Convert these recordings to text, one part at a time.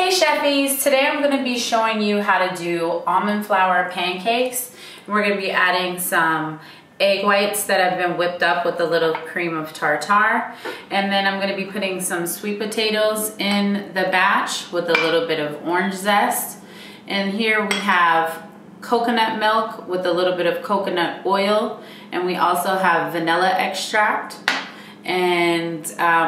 Hey Chefies, today I'm going to be showing you how to do almond flour pancakes. We're going to be adding some egg whites that have been whipped up with a little cream of tartar. And then I'm going to be putting some sweet potatoes in the batch with a little bit of orange zest. And here we have coconut milk with a little bit of coconut oil. And we also have vanilla extract. And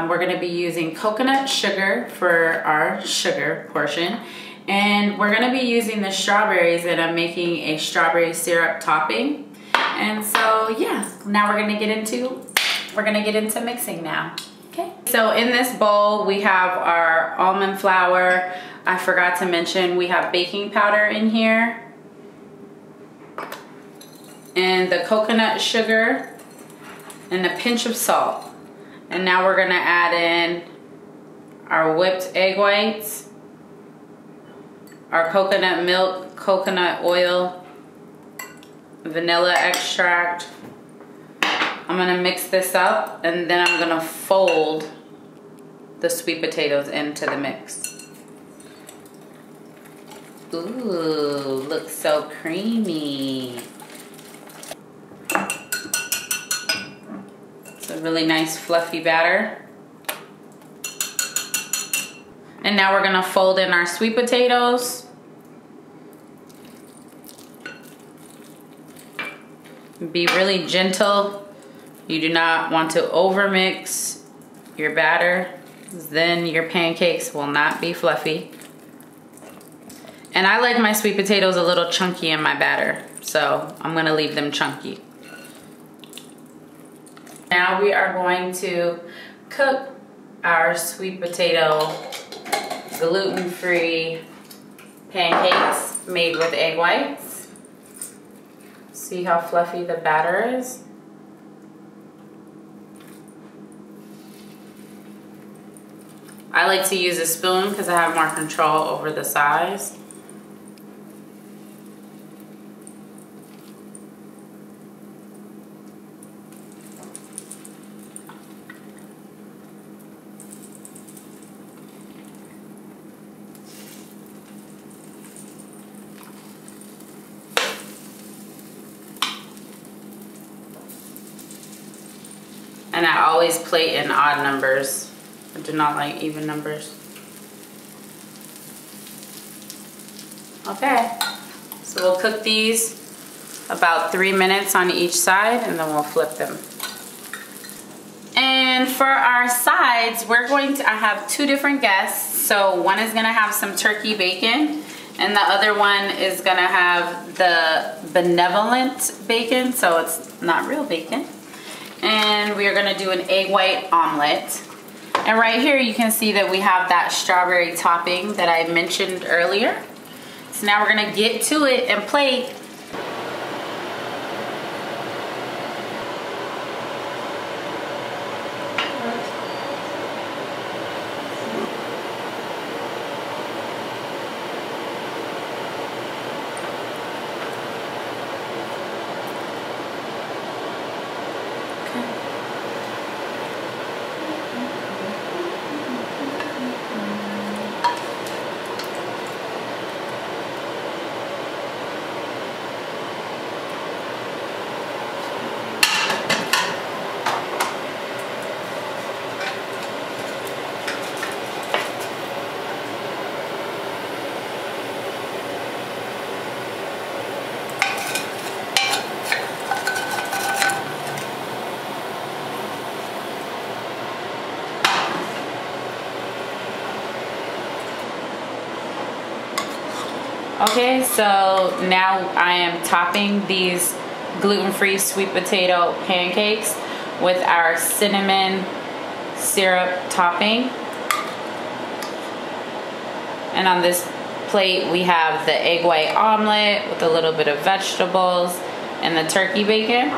we're going to be using coconut sugar for our sugar portion, and we're going to be using the strawberries, and I'm making a strawberry syrup topping. And so yeah, now we're going to get into mixing now. Okay, so in this bowl we have our almond flour. I forgot to mention we have baking powder in here, and the coconut sugar, and a pinch of salt. And now we're gonna add in our whipped egg whites, our coconut milk, coconut oil, vanilla extract. I'm gonna mix this up, and then I'm gonna fold the sweet potatoes into the mix. Ooh, looks so creamy. A really nice fluffy batter. And now we're gonna fold in our sweet potatoes. Be really gentle. You do not want to overmix your batter, then your pancakes will not be fluffy. And I like my sweet potatoes a little chunky in my batter, so I'm gonna leave them chunky. Now we are going to cook our sweet potato gluten-free pancakes made with egg whites. See how fluffy the batter is? I like to use a spoon because I have more control over the size. And I always plate in odd numbers. I do not like even numbers. Okay, so we'll cook these about 3 minutes on each side, and then we'll flip them. And for our sides, I have two different guests. So one is gonna have some turkey bacon, and the other one is gonna have the benevolent bacon, so it's not real bacon. And we are gonna do an egg white omelet. And right here you can see that we have that strawberry topping that I mentioned earlier. So now we're gonna get to it and plate. Okay, so now I am topping these gluten-free sweet potato pancakes with our cinnamon syrup topping. And on this plate we have the egg white omelet with a little bit of vegetables and the turkey bacon.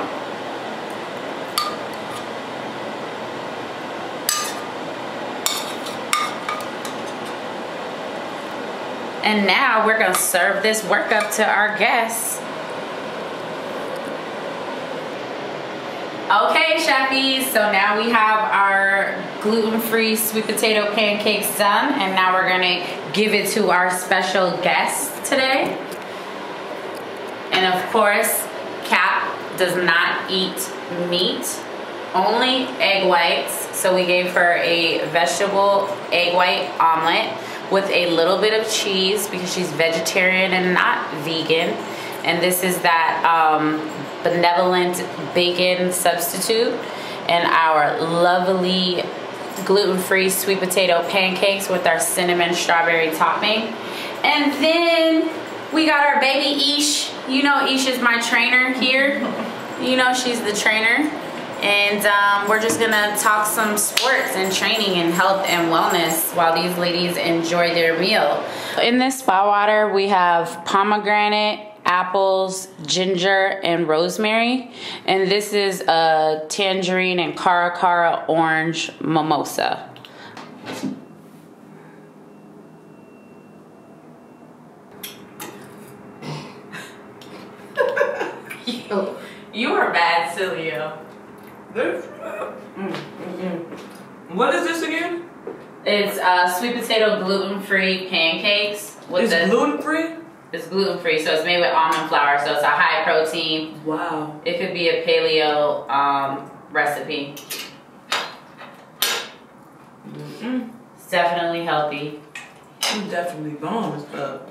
And now we're gonna serve this work up to our guests. Okay, chefs, so now we have our gluten-free sweet potato pancakes done, and now we're gonna give it to our special guest today. And of course, Cap does not eat meat, only egg whites. So we gave her a vegetable egg white omelet with a little bit of cheese because she's vegetarian and not vegan. And this is that benevolent bacon substitute, and our lovely gluten-free sweet potato pancakes with our cinnamon strawberry topping. And then we got our baby Ish. You know Ish is my trainer here. You know she's the trainer. And we're just gonna talk some sports and training and health and wellness while these ladies enjoy their meal. In this spa water, we have pomegranate, apples, ginger, and rosemary. And this is a tangerine and cara orange mimosa. You are bad, Cilio. What is this again? It's sweet potato gluten-free pancakes. It's gluten-free? It's gluten-free, so it's made with almond flour, so it's a high protein. Wow. It could be a paleo recipe. It's definitely healthy. You definitely bomb and stuff.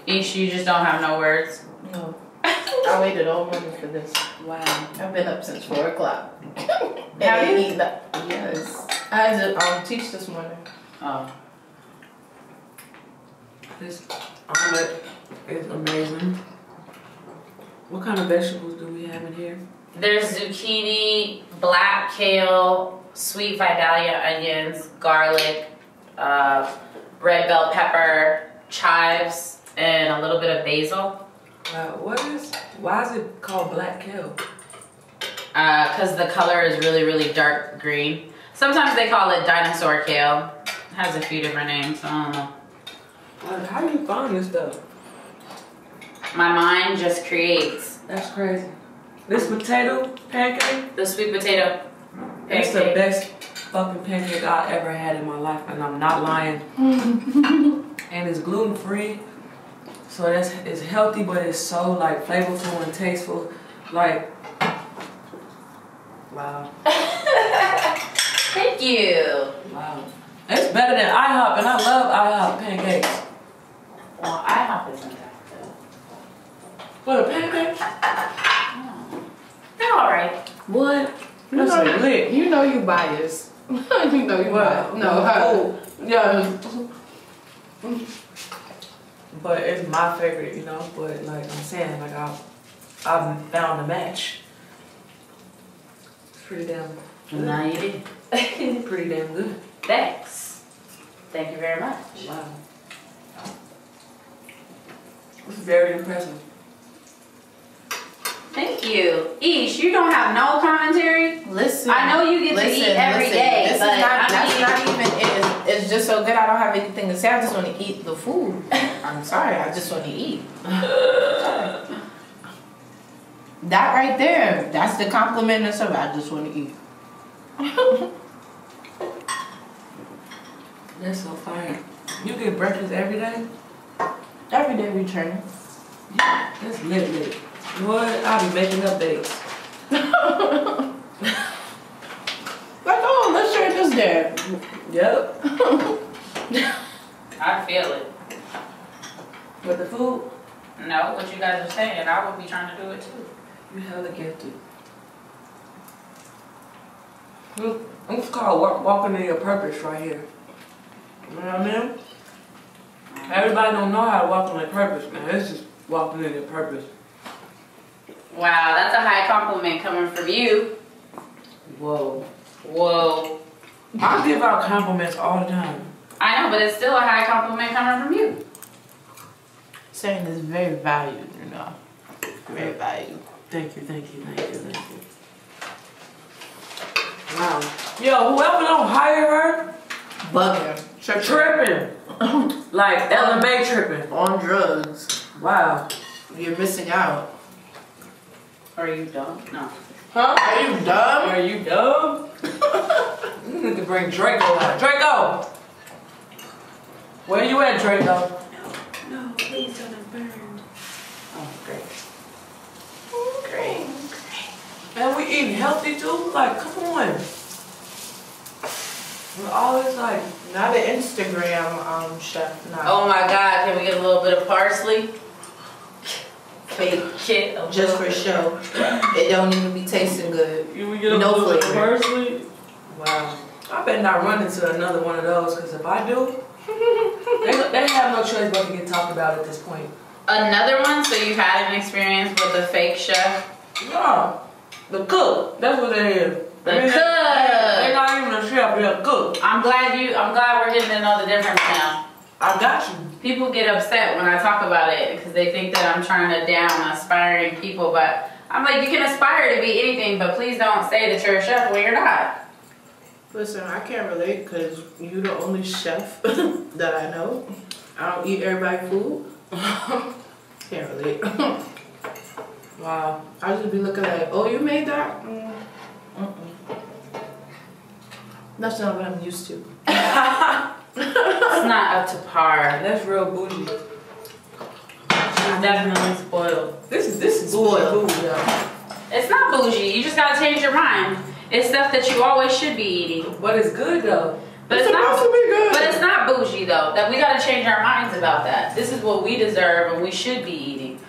Ish, you just don't have no words. No. I waited all morning for this. Wow. I've been up since 4 o'clock. Have you? Yes. I had to teach this morning. Oh. This omelet is amazing. What kind of vegetables do we have in here? There's zucchini, black kale, sweet Vidalia onions, garlic, red bell pepper, chives, and a little bit of basil. Why is it called black kale? Because the color is really, really dark green. Sometimes they call it dinosaur kale. It has a few different names, so I don't know. How do you find this stuff? My mind just creates. That's crazy. This potato pancake? The sweet potato pancake. It's the best fucking pancake I ever had in my life, and I'm not lying. And it's gluten-free. So it's healthy, but it's so like flavorful and tasteful. Like, wow. Thank you. Wow. It's better than IHOP, and I love IHOP pancakes. Well, IHOP isn't that good. What, a pancake? Oh. They're alright. What? That's a lick. You know you biased. You know you biased. No, her. Yeah. But it's my favorite, you know. But like I'm saying, like I've found a match. It's pretty damn good. Now you did. Pretty damn good. Thanks. Thank you very much. Wow. It's very impressive. Thank you. Ish, you don't have no commentary? Listen. I know you get to eat every day, This but is not, I mean, that's not even it. It's just so good I don't have anything to say. I just want to eat the food. I'm sorry. I just want to eat. Sorry. That right there, that's the compliment of something. I just want to eat. That's so fire. You get breakfast every day? Every day returning. That's lit. What? I'll be making up dates. Like, oh, let's share this there. Yep. I feel it. With the food? No, what you guys are saying, I would be trying to do it too. You hella gifted. It's called walking in your purpose right here. You know what I mean? Everybody don't know how to walk in their purpose, man. It's just walking in your purpose. Wow, that's a high compliment coming from you. Whoa. Whoa. I give out compliments all the time. I know, but it's still a high compliment coming from you. Saying is very valued, you know. Very valued. Thank you. Wow. Yo, whoever don't hire her, Bugging. tripping. Like LMA tripping. On drugs. Wow. You're missing out. Or you don't? No. Huh? Are you dumb? Are you dumb? You need to bring Draco out. Draco! Where you at, Draco? No, please don't burn. Oh, great. Great. Man, we eating healthy too? Like, come on. We're always like... Not an Instagram chef, no. Oh my God, can we get a little bit of parsley? Fake Kit, just for show. It don't even be tasting good. You we get a No little bit of flavor. parsley? Wow. I better not run into another one of those, because if I do, they have no choice but to get talked about at this point. Another one, so you've had an experience with a fake chef? No. The cook. That's what they is. The I mean, cook. They're not even a chef, they're a cook. I'm glad we're getting to know the difference now. I got you. People get upset when I talk about it because they think that I'm trying to down aspiring people, but I'm like, you can aspire to be anything, but please don't say that you're a chef when you're not. Listen, I can't relate because you're the only chef that I know. I don't eat everybody's food. Can't relate. Wow. I just be looking like, oh, you made that? That's not what I'm used to. It's not up to par. That's real bougie. She's definitely spoiled. This is spoiled bougie, y'all. It's not bougie. You just gotta change your mind. It's stuff that you always should be eating. But it's good though. But It's supposed to be good. But it's not bougie though. That we gotta change our minds about that. This is what we deserve and we should be eating.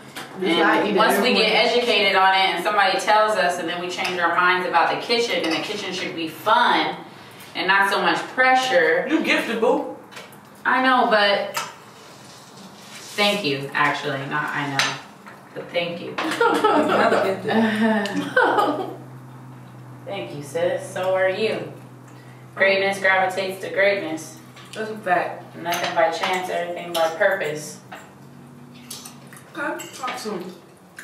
And once we get educated on it and somebody tells us and then we change our minds about the kitchen and the kitchen should be fun and not so much pressure. You gifted, boo. I know, but thank you, actually. Not I know, but thank you. Another gifted. Thank you, sis. So are you. Greatness gravitates to greatness. That's a fact. Nothing by chance, everything by purpose. Okay, talk some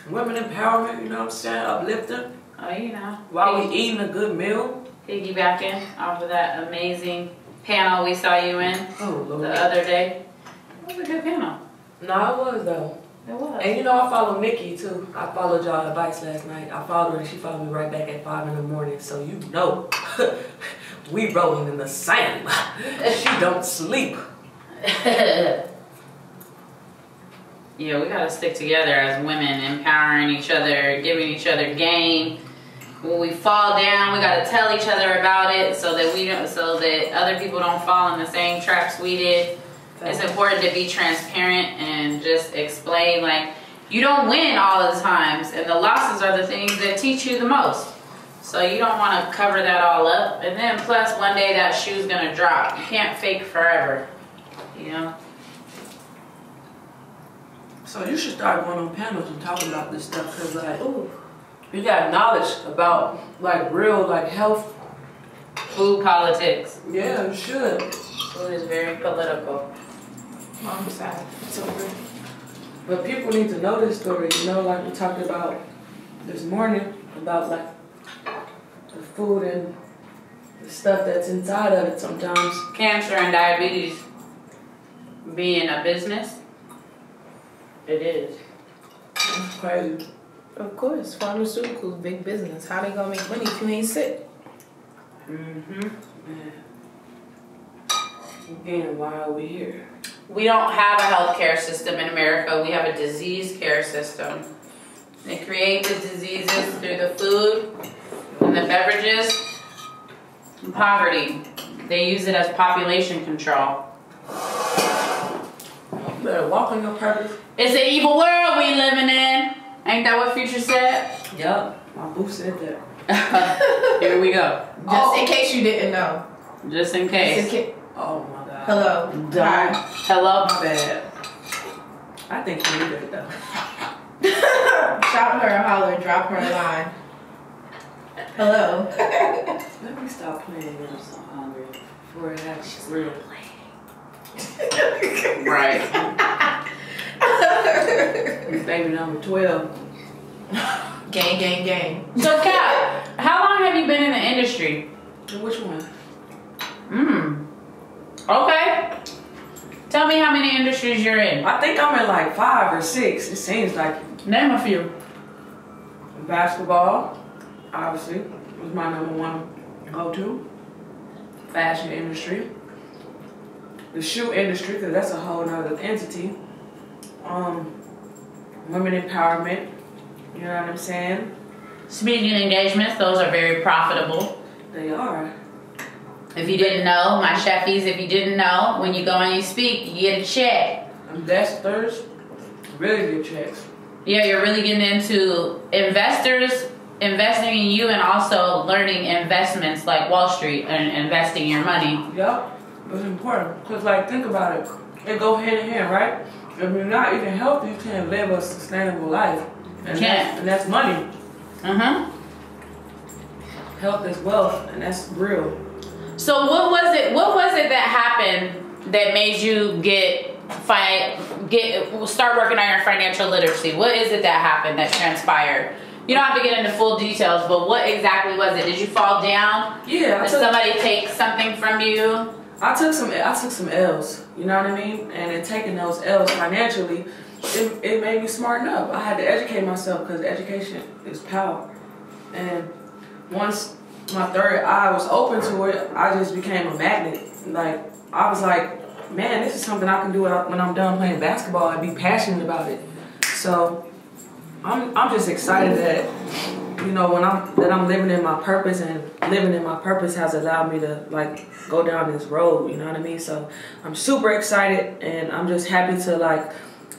women empowerment, you know what I'm saying? Uplifting. Oh, you know. While we eating a good meal. Piggybacking off of that amazing panel we saw you in the other day. It was a good panel. No, it was though. It was. And you know I follow Nikki too. I followed y'all advice last night. I followed her and she followed me right back at 5 in the morning. So you know we rolling in the sand. She don't sleep. Yeah, we gotta stick together as women, empowering each other, giving each other game. When we fall down, we gotta tell each other about it so that other people don't fall in the same traps we did. It's important to be transparent and just explain, like, you don't win all the times, and the losses are the things that teach you the most. So you don't want to cover that all up. And then plus, one day that shoe's gonna drop. You can't fake forever, you know? So you should start going on panels and talking about this stuff because like, you got knowledge about like real like health. Food politics. Yeah, you should. Food is very political. I'm sad. It's over. But people need to know this story, you know, like we talked about this morning, about like the food and the stuff that's inside of it sometimes. Cancer and diabetes being a business, it is. It's crazy. Of course, pharmaceuticals, big business. How they gonna make money if you ain't sick? Man. Again, why are we here? We don't have a healthcare system in America. We have a disease care system. They create the diseases through the food and the beverages and poverty. They use it as population control. You better walk on your purpose. It's an evil world we living in. Ain't that what Future said? Yup, my boo said that. Here we go. Just in case you didn't know. Just in case. Oh my God. Hello. Hi. Hello. My bad. I think you need it though. Shout her, holler, drop her a line. Hello. Let me stop playing. I'm so hungry before it happens. Real. Right. Baby number 12. Gang, gang, gang. So, Cap, how long have you been in the industry? Which one? Okay. Tell me how many industries you're in. I think I'm in like 5 or 6. It seems like Name a few. basketball, obviously, was my #1 go-to. Fashion industry. The shoe industry, because that's a whole nother entity. Women empowerment, you know what I'm saying? Speaking engagements, those are very profitable. They are. If you didn't know, my chefies, if you didn't know, when you go and you speak, you get a check. Investors, really good checks. Yeah, you're really getting into investors investing in you, and also learning investments like Wall Street and investing your money. Yep, it's important. Because, like, think about it. It go hand in hand, right? If you're not eating healthy, you can't live a sustainable life. And that's money. Mm-hmm. Health is wealth, and that's real. So what was it that happened that made you start working on your financial literacy? What is it that happened that transpired? You don't have to get into full details, but what exactly was it? Did you fall down? Yeah. Did somebody take something from you? I took some L's, you know what I mean? And in taking those L's financially, it made me smarten up. I had to educate myself, because education is power. And once my third eye was open to it, I just became a magnet. Like, I was like, man, this is something I can do when I'm done playing basketball and be passionate about it. So I'm just excited that, you know, I'm living in my purpose, and living in my purpose has allowed me to, like, go down this road, you know what I mean? So I'm super excited, and I'm just happy to, like,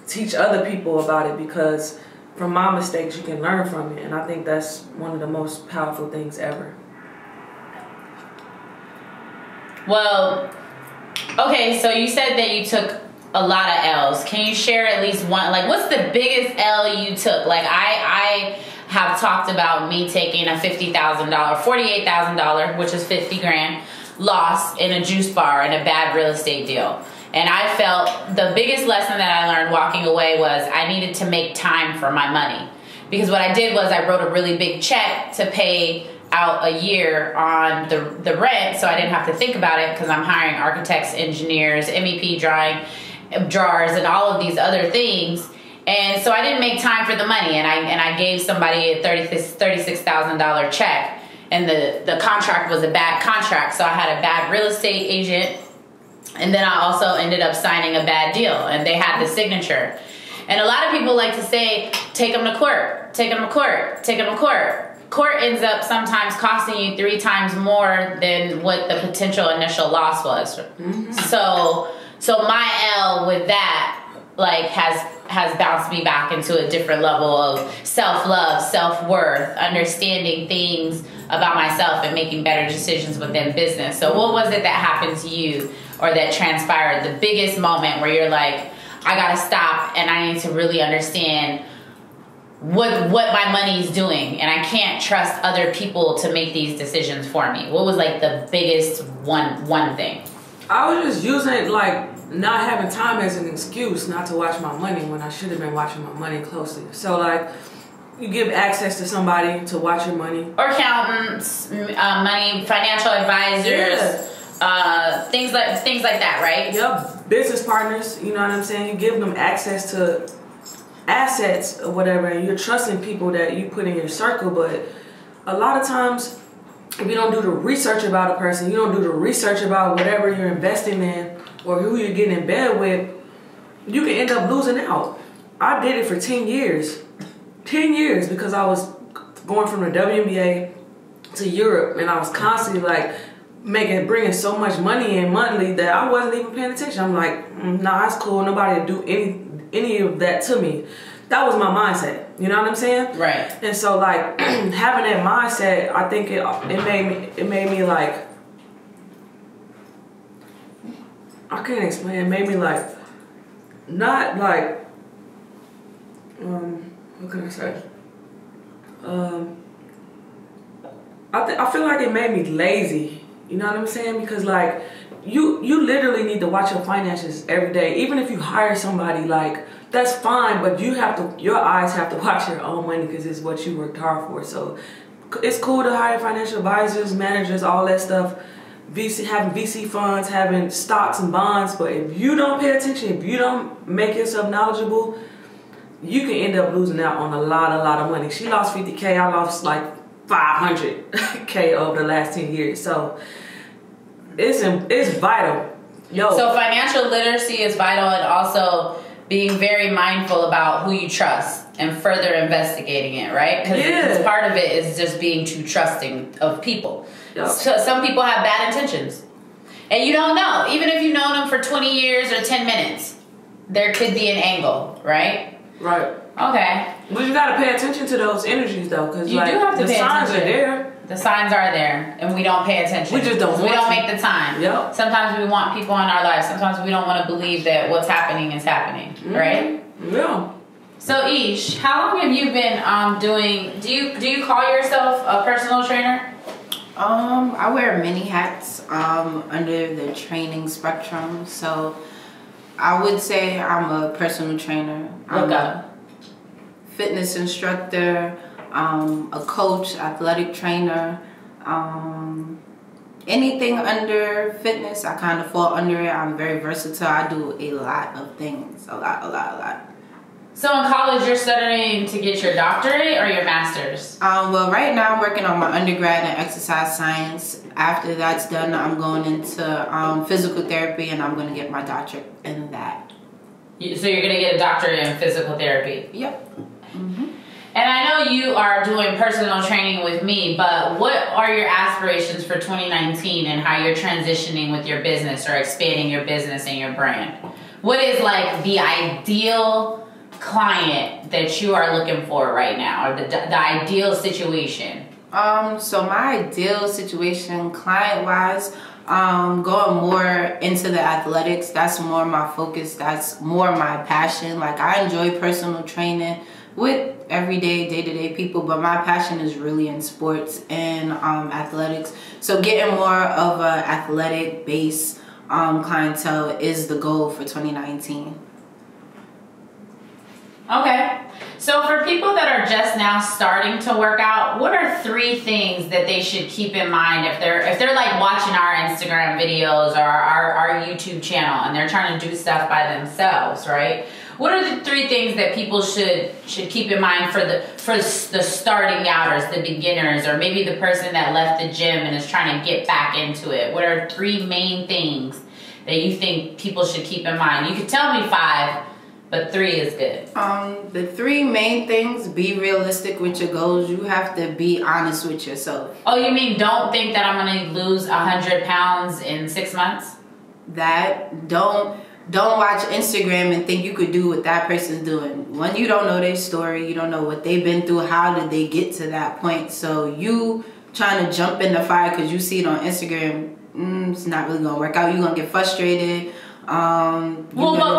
teach other people about it, because from my mistakes you can learn from it, and I think that's one of the most powerful things ever. Well, okay, so you said that you took a lot of L's. Can you share at least one? Like, what's the biggest L you took? Like, I have talked about me taking a $48,000, which is 50 grand, loss in a juice bar in a bad real estate deal. And I felt the biggest lesson that I learned walking away was I needed to make time for my money. Because what I did was I wrote a really big check to pay out a year on the rent, so I didn't have to think about it, because I'm hiring architects, engineers, MEP drawers, and all of these other things. And so I didn't make time for the money, and I gave somebody a $36,000 check, and the contract was a bad contract, so I had a bad real estate agent, and then I also ended up signing a bad deal, and they had the signature. And a lot of people like to say, take them to court, take them to court, take them to court. Court ends up sometimes costing you 3 times more than what the potential initial loss was. Mm-hmm. So my L with that, like, has bounced me back into a different level of self-love, self-worth, understanding things about myself, and making better decisions within business. So what was it that happened to you, or that transpired, the biggest moment where you're like, I gotta stop and I need to really understand what my money is doing, and I can't trust other people to make these decisions for me? What was, like, the biggest one thing? I was just using, like, not having time as an excuse not to watch my money, when I should have been watching my money closely. So, like, you give access to somebody to watch your money. Or accountants, money, financial advisors, things like that, right? Yep, business partners, you know what I'm saying? You give them access to assets or whatever, and you're trusting people that you put in your circle. But a lot of times, if you don't do the research about a person, you don't do the research about whatever you're investing in or who you're getting in bed with, you can end up losing out. I did it for 10 years. 10 years, because I was going from the WNBA to Europe, and I was constantly, like, bringing so much money in monthly that I wasn't even paying attention. I'm like, nah, that's cool. Nobody would do any of that to me. That was my mindset. You know what I'm saying? Right. And so, like, having that mindset, I think it made me like, I can't explain. It made me, like, not like, what can I say? I feel like it made me lazy. You know what I'm saying? Because, like, you literally need to watch your finances every day. Even if you hire somebody, like, that's fine, but your eyes have to watch your own money, because it's what you worked hard for. So it's cool to hire financial advisors, managers, all that stuff, having VC funds, having stocks and bonds. But if you don't pay attention, if you don't make yourself knowledgeable, you can end up losing out on a lot of money. She lost $50K. I lost, like, 500K over the last 10 years. So it's vital. So financial literacy is vital, and also being very mindful about who you trust and further investigating it, right? Because part of it is just being too trusting of people. Yep. So some people have bad intentions. And you don't know. Even if you've known them for 20 years or 10 minutes, there could be an angle, right? Right. Okay. But you got to pay attention to those energies, though, because you do have to the pay signs attention. are there. The signs are there, and we don't pay attention. We just don't. We don't make the time. Yep. Sometimes we want people in our lives. Sometimes we don't want to believe that what's happening is happening, right? Yeah. So Ish, how long have you been doing? Do you call yourself a personal trainer? I wear many hats under the training spectrum. So I would say I'm a personal trainer. I'm a fitness instructor, a coach, athletic trainer. Anything under fitness, I kind of fall under it. I'm very versatile. I do a lot of things. A lot. So in college, you're studying to get your doctorate or your master's? Well, right now I'm working on my undergrad in exercise science. After that's done, I'm going into physical therapy, and I'm going to get my doctorate in that. So you're going to get a doctorate in physical therapy? Yep. Mm-hmm. And I know you are doing personal training with me, but what are your aspirations for 2019 and how you're transitioning with your business or expanding your business and your brand? What is like the ideal client that you are looking for right now, or the ideal situation? So my ideal situation client-wise, going more into the athletics. That's more my focus. That's more my passion. Like, I enjoy personal training with everyday, day-to-day people, but my passion is really in sports and athletics. So getting more of a athletic base clientele is the goal for 2019. Okay. So for people that are just now starting to work out, what are 3 things that they should keep in mind if they're like watching our Instagram videos or our YouTube channel and they're trying to do stuff by themselves, right? What are the 3 things that people should keep in mind for the starting outers, the beginners, or maybe the person that left the gym and is trying to get back into it? What are 3 main things that you think people should keep in mind? You could tell me 5. But 3 is good. The 3 main things: be realistic with your goals. You have to be honest with yourself. Oh, you mean don't think that I'm going to lose 100 pounds in 6 months? That don't watch Instagram and think you could do what that person's doing. When you don't know their story, you don't know what they've been through, how did they get to that point. So you trying to jump in the fire because you see it on Instagram, it's not really going to work out. You're going to get frustrated. Well, but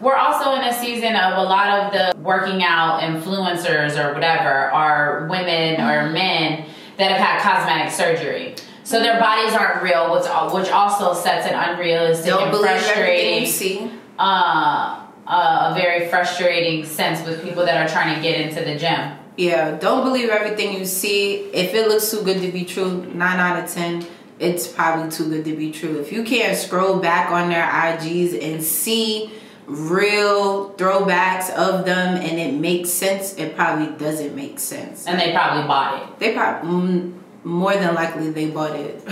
we're also in a season of a lot of the working out influencers or whatever are women or men that have had cosmetic surgery, so their bodies aren't real, which also sets an unrealistic and frustrating, a very frustrating sense with people that are trying to get into the gym. Yeah, don't believe everything you see. If it looks too good to be true, 9 out of 10. It's probably too good to be true. If you can't scroll back on their IGs and see real throwbacks of them and it makes sense, it probably doesn't make sense. And they probably bought it. They probably, more than likely, they bought it.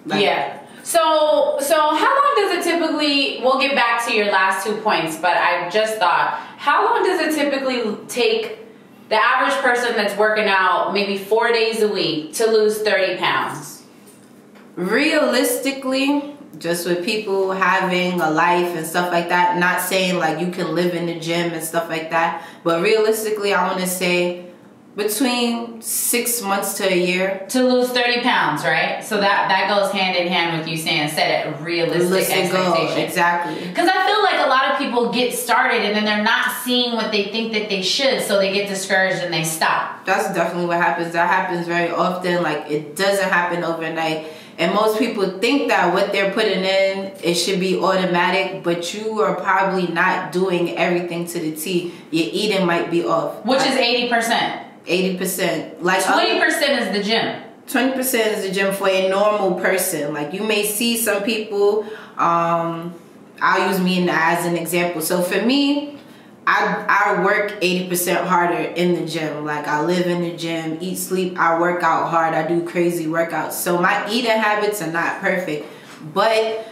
Yeah. So how long does it typically, we'll get back to your last 2 points, but I just thought, how long does it typically take the average person that's working out maybe 4 days a week to lose 30 pounds? Realistically, just with people having a life and stuff like that, not saying like you can live in the gym and stuff like that, but realistically, I want to say between 6 months to a year. To lose 30 pounds, right? So that goes hand in hand with you saying set a realistic expectation. Exactly. Because I feel like a lot of people get started and then they're not seeing what they think that they should, so they get discouraged and they stop. That's definitely what happens. That happens very often. Like, it doesn't happen overnight. And most people think that what they're putting in, it should be automatic, but you are probably not doing everything to the T. Your eating might be off. Which is 80%. 80%. Like 20% is the gym. 20% is the gym for a normal person. Like, you may see some people, I'll use me as an example. So for me, I work 80% harder in the gym. Like, I live in the gym, eat, sleep, I work out hard, I do crazy workouts. So my eating habits are not perfect. But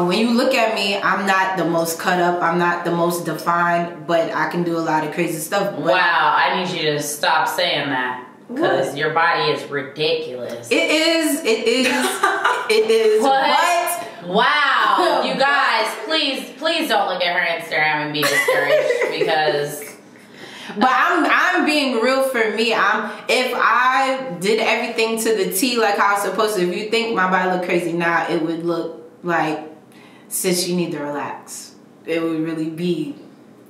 when you look at me, I'm not the most cut up, I'm not the most defined, but I can do a lot of crazy stuff. But wow, I need you to stop saying that. Because your body is ridiculous. It is. It is. What? Wow. You guys, please don't look at her Instagram and be discouraged because... But I'm being real for me. If I did everything to the T like how I was supposed to, if you think my body look crazy now, it would look like, sis, you need to relax. It would really be...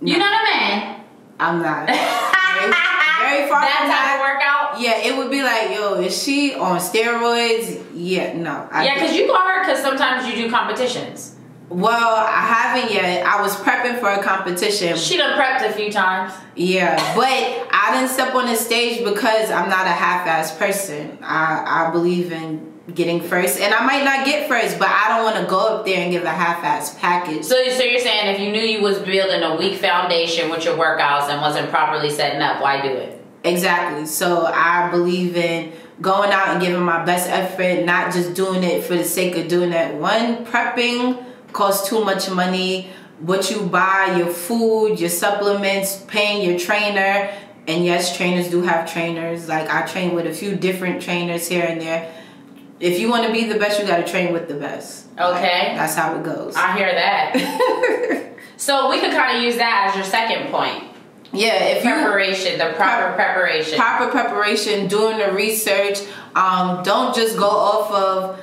You're not a man. I'm not. Very far that from type of workout? Yeah, it would be like, yo, is she on steroids? Yeah, no. Yeah, because you are, because sometimes you do competitions. Well, I haven't yet. I was prepping for a competition. She done prepped a few times. Yeah, but I didn't step on the stage because I'm not a half-ass person. I believe in getting first, and I might not get first, but I don't want to go up there and give a half-ass package. So you're saying if you knew you was building a weak foundation with your workouts and wasn't properly setting up, why do it? Exactly. So I believe in going out and giving my best effort, not just doing it for the sake of doing it. One, prepping costs too much money. What you buy, your food, your supplements, paying your trainer. And yes, trainers do have trainers. Like, I train with a few different trainers here and there. If you want to be the best, you got to train with the best. Okay. Like, that's how it goes. I hear that. So we could kind of use that as your second point. Yeah, if preparation, the proper preparation. Proper preparation, doing the research. Don't just go off of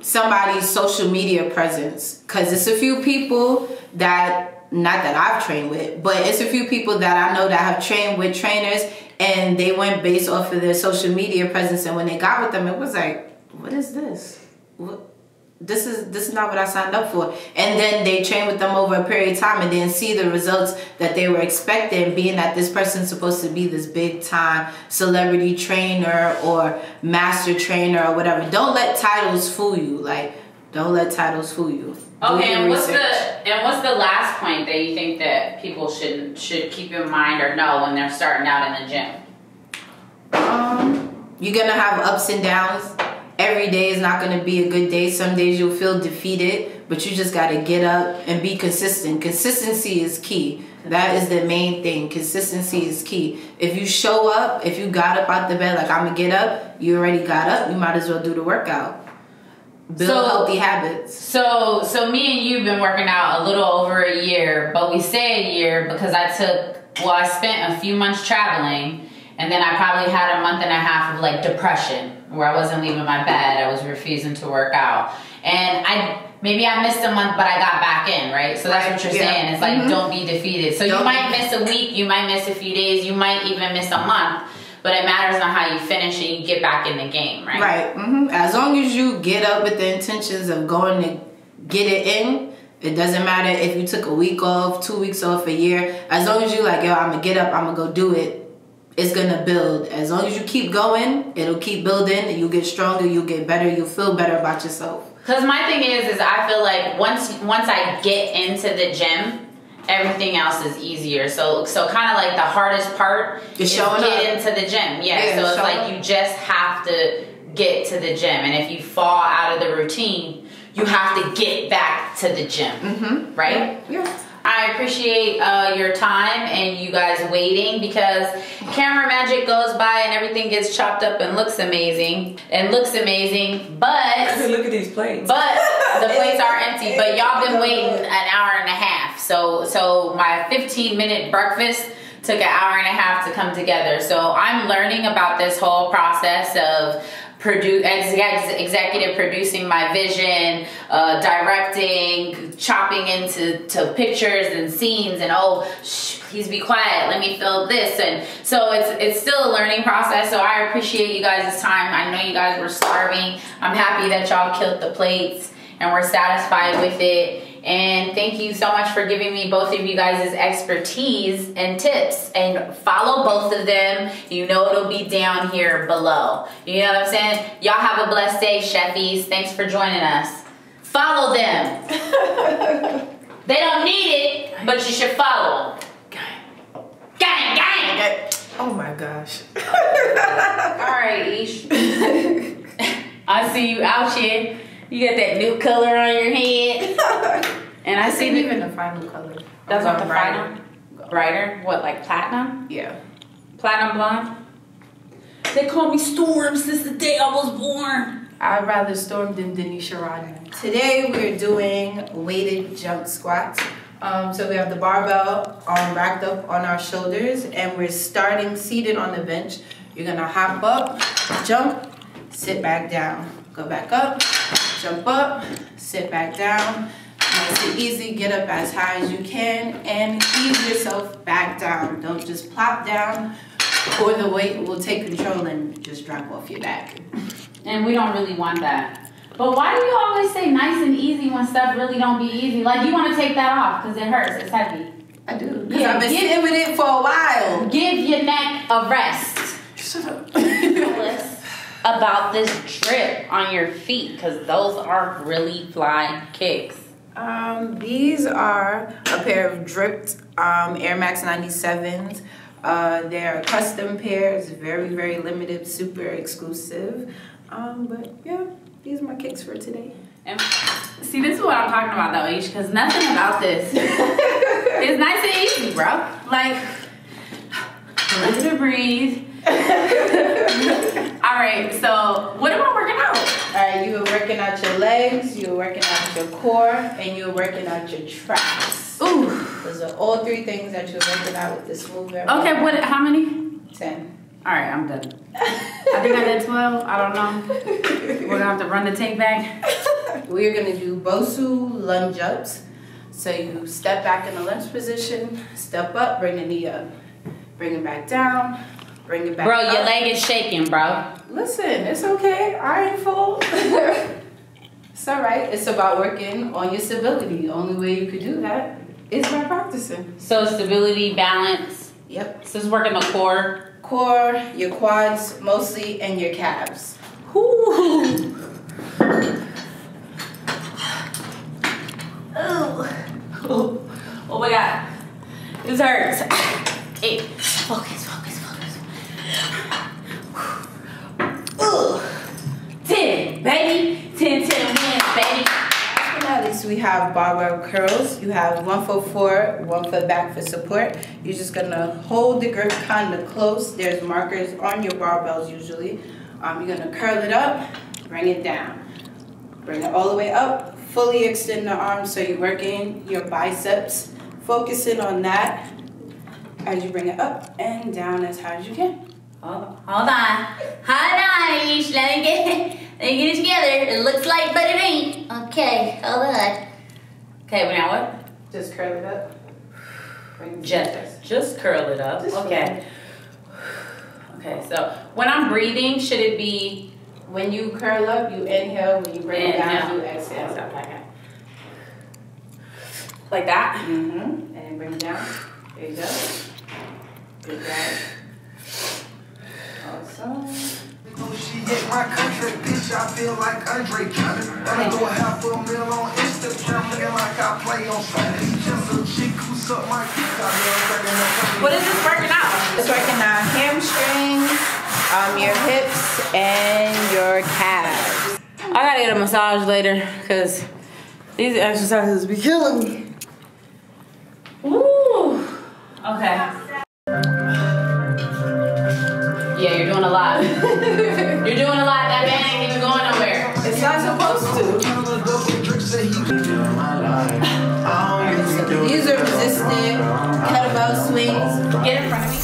somebody's social media presence. Because it's a few people that, not that I've trained with, but it's a few people that I know that have trained with trainers, and they went based off of their social media presence, and when they got with them, it was like, what is this? This is not what I signed up for. And then they train with them over a period of time and then see the results that they were expecting, being that this person's supposed to be this big time celebrity trainer or master trainer or whatever. Don't let titles fool you. Like, don't let titles fool you. Okay, and what's the last point that you think that people should keep in mind or know when they're starting out in the gym? You're gonna have ups and downs. Every day is not going to be a good day. Some days you'll feel defeated, but you just got to get up and be consistent. Consistency is key. That is the main thing. Consistency is key. If you show up, if you got up out the bed, like, I'm going to get up, you already got up, you might as well do the workout. Build healthy habits. So me and you have been working out a little over a year, but we say a year because I spent a few months traveling, and then I probably had a month and a half of like depression, where I wasn't leaving my bed, I was refusing to work out. And maybe I missed a month, but I got back in, right? So that's what you're saying. It's like, don't be defeated. So you might miss a week, you might miss a few days, you might even miss a month, but it matters on how you finish and you get back in the game, right? Right. As long as you get up with the intentions of going to get it in, it doesn't matter if you took a week off, 2 weeks off, a year. As long as you like, yo, I'm going to get up, I'm going to go do it. It's gonna build. As long as you keep going, it'll keep building. You'll get stronger, you'll get better, you'll feel better about yourself. Because my thing is I feel like once I get into the gym, everything else is easier. So kind of like the hardest part is get into the gym. Yeah, so it's like you just have to get to the gym. And if you fall out of the routine, you have to get back to the gym. Right? Yeah. I appreciate your time and you guys waiting, because camera magic goes by and everything gets chopped up and looks amazing. But look at these plates. But the plates are empty. But y'all been waiting an hour and a half. So my 15-minute breakfast took an hour and a half to come together. So I'm learning about this whole process of executive producing my vision, directing, chopping into pictures and scenes, and please be quiet, let me film this. And so it's still a learning process. So I appreciate you guys' time. I know you guys were starving. I'm happy that y'all killed the plates and we're satisfied with it. And thank you so much for giving me both of you guys' expertise and tips. And follow both of them. You know it'll be down here below. You know what I'm saying? Y'all have a blessed day, chefies. Thanks for joining us. Follow them. They don't need it. but you should follow. Gang, gang. Oh my gosh. All right, Ish. I see you out here. You got that new color on your head. And I see even the final color. That's not the final? Brighter? What, like platinum? Yeah. Platinum blonde? They call me Storm since the day I was born. I'd rather Storm than Denisha Rodman. Today we're doing weighted jump squats. So we have the barbell racked up on our shoulders, and we're starting seated on the bench. You're gonna hop up, jump, sit back down. Go back up, jump up, sit back down. Nice and easy, get up as high as you can and ease yourself back down. Don't just plop down, or the weight will take control and just drop off your back. And we don't really want that. But why do you always say nice and easy when stuff really don't be easy? Like, you want to take that off because it hurts, it's heavy. I do. Yeah, I've been sitting with it for a while. Give your neck a rest. Shut up. Tell us about this drip on your feet, because those are really fly kicks. These are a pair of dripped Air Max 97s. They're custom pairs, very, very limited, super exclusive. But yeah, these are my kicks for today. And see, this is what I'm talking about though, Iesha, because nothing about this is nice and easy, bro. Like, let it breathe. All right, so what am I working out? All right, you were working out your legs, you were working out your core, and you were working out your traps. Ooh. Those are all three things that you're working out with this move. Okay, what? How many? 10. All right, I'm done. I think I did 12. I don't know. We're gonna have to run the tape back. We're gonna do Bosu lunge ups. So you step back in the lunge position, step up, bring the knee up, bring it back down, bring it back bro, up. your leg is shaking, bro. Listen, it's okay. I ain't full. It's all right. It's about working on your stability. The only way you could do that is by practicing. So stability, balance. Yep. So it's working the core. Core, your quads mostly, and your calves. Ooh. Oh my God. This hurts. Hey, focus. 10, baby. 10 wins, baby. At least we have barbell curls. You have 1 foot forward, 1 foot back for support. You're just gonna hold the grip kind of close. There's markers on your barbells usually. You're gonna curl it up, bring it down. Bring it all the way up, fully extend the arms so you're working your biceps. Focusing on that as you bring it up and down as high as you can. Hold on, Iesha. Let me get it together. It looks like, but it ain't. Okay, hold on. Okay, now what? Just curl it up. Just curl it up. Just okay. Okay, so when I'm breathing, should it be? When you curl up, you inhale. When you bring it down, you exhale. Like that? Mm-hmm. And then bring it down. There you go. Good job. Awesome. She hit my country, bitch, I feel like Andre Johnson. I throw $500,000 on Instagram, looking like I play on Sunday. Just a chick who suck my dick. What is this working out? It's working on hamstrings, your hips, and your calves. I gotta get a massage later because these exercises be killing me. Woo! Okay. Yeah, you're doing a lot. You're doing a lot. That man ain't even going nowhere. It's not supposed to. These are resistant kettlebell swings. Get in front of me.